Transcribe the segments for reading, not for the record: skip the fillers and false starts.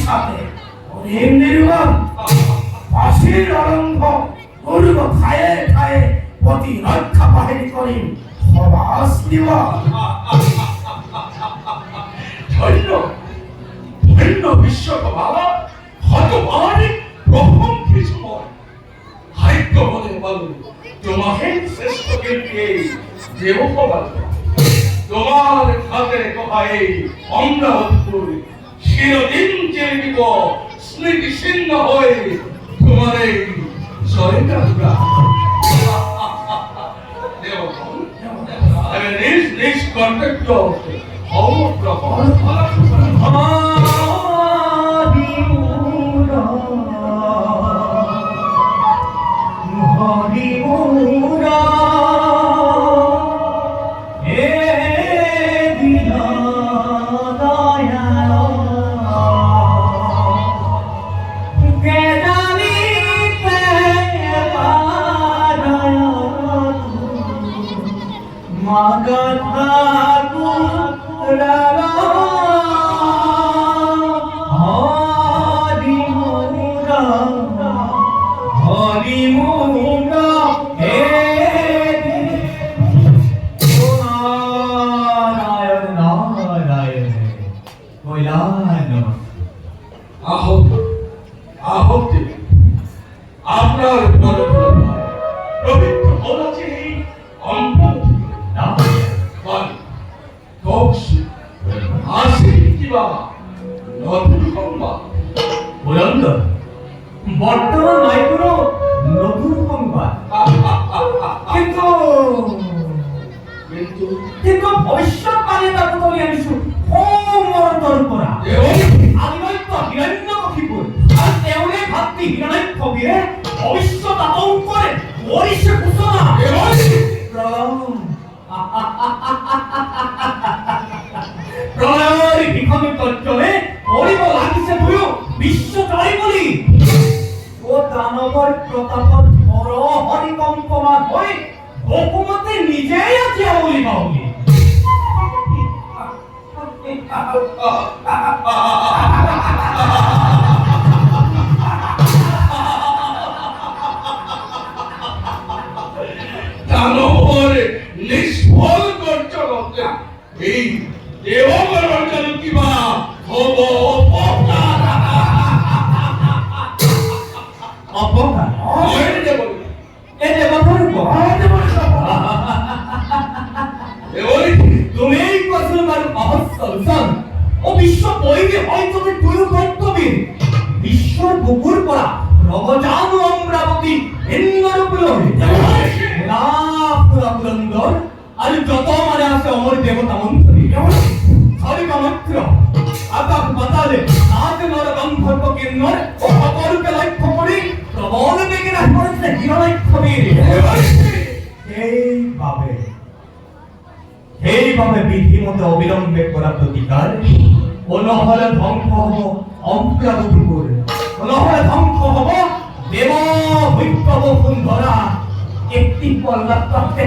সাথে নির্মাণ ফাঁসির আরম্ভ পূর্ব ঠায়ে ঠায়ে প্রতিরক্ষা বাহিনী করেন হবাস দিবা। ধন্য ধন্য বিশ্বকবালা হতবারে প্রথম কিছু নয়। ভাগ্য বলে বলো তোমাকে শ্রেষ্ঠ কীর্তি দেব হবার তোমার খাতে কোথায় অমরাবতীপুর চিরদিন চেয়ে দিব স্মৃতি ছিন্ন হয়ে তোমার এই জয়গাত্রা। নিজ নিজ কর্তব্য অবগ্রহণ আপনার পবিত্র হলাছে বর্তমান নয় কোনো নতুন সংবাদ, কিন্তু কিন্তু ভবিষ্যৎবাণী তার বদলে আমি মরণ করা আদিনৈত্য হিরণ্যকশিপুর আর তেওরে ভাতৃ হিরণ্যকশিপুরে ভবিষ্যৎ আতঙ্করে ওড়িশা ঘোষণা প্রলয়ের বিখমি তর্জনে পরিব লাগিছে তুই বিশ্ব জয় বলি ও দানবর প্রতাপত ধর হরিকম্পমান হই বহুমতে নিজেই আছে বলি বাউলি দানবর নিষ্ফল গর্জন এই দেবগণ অর্জন কিবা হব অপকার অপকার এ দেবগণ তুমি এই কসলবার অহস্যন ও বিশ্ব বইবে হয়তো তুই কর্তবীর বিশ্বর বুকুর পড়া রবজানু অমরাবতী ইন্দ্ররূপী না পুরা পুরন্দর আর যত মানে আছে অমর দেবতা মন্ত্রী হরিকমাত্র আকাশ পাতালে নাচ নর গন্ধর্ব কিন্নর ও অপরূপে লক্ষ্য করি প্রবল বেগে রাজ করেছে হিরণ্যকশিপুর এইভাবে বিধি মতে অবিলম্বে করা প্রতিকার ও নহলে ধ্বংস হব অমরাবতীপুর, ও নহলে ধ্বংস হব দেব বৈষ্ণব সুন্দরা একটি পল্লা প্রাপ্তে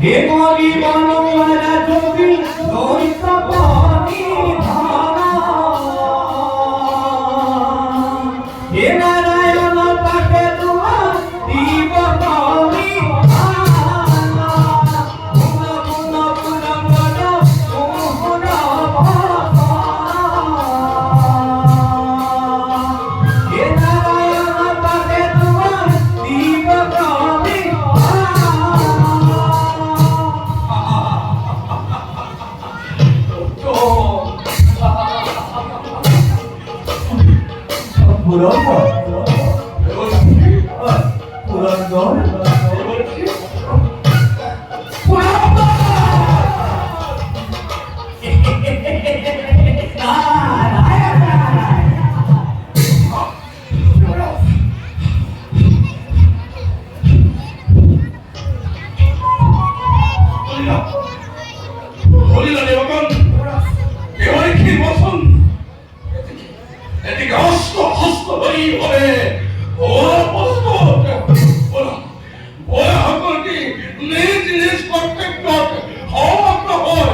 হে কলি বনমালা যোগী দৈত পানি ধারা হে নারায়ণ পাঠে তোমার দিব পানি ধারা গুণ গুণ পুরঙ্গন মোহন হে নারায়ণ পাঠে তোমার দিব পানি পুরঙ্গন পুরঙ্গন হরিলা দেবগণ এবারে কি বসন এদিকে হস্ত হস্ত হই বলে ও হস্ত ওরা ওরা সকলকে নিজ নিজ কর্তব্য অবগত হয়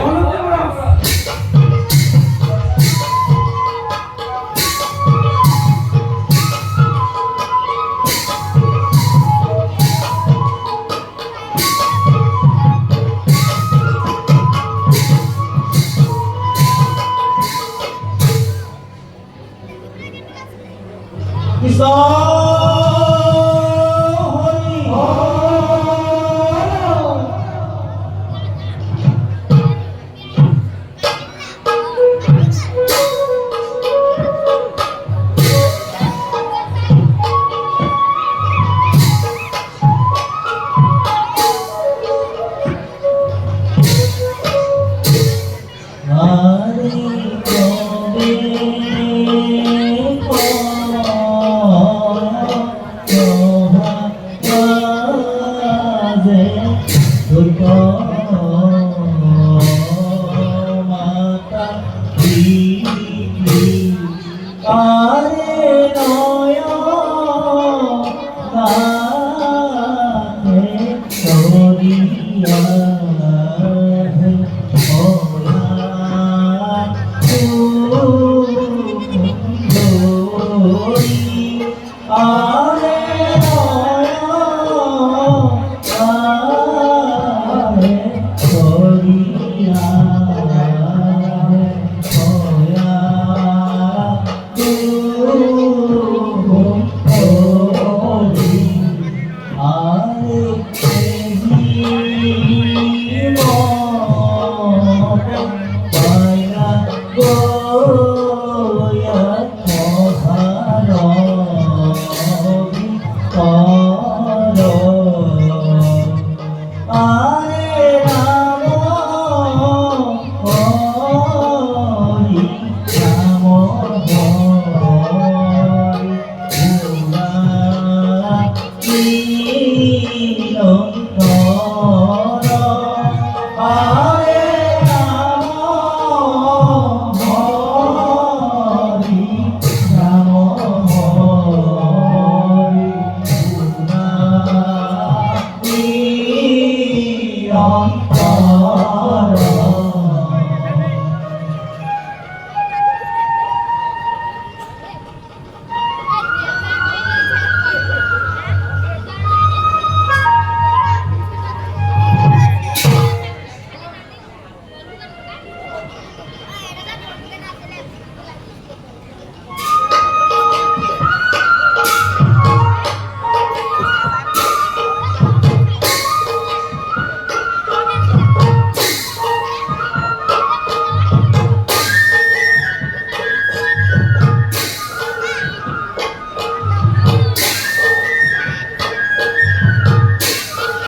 on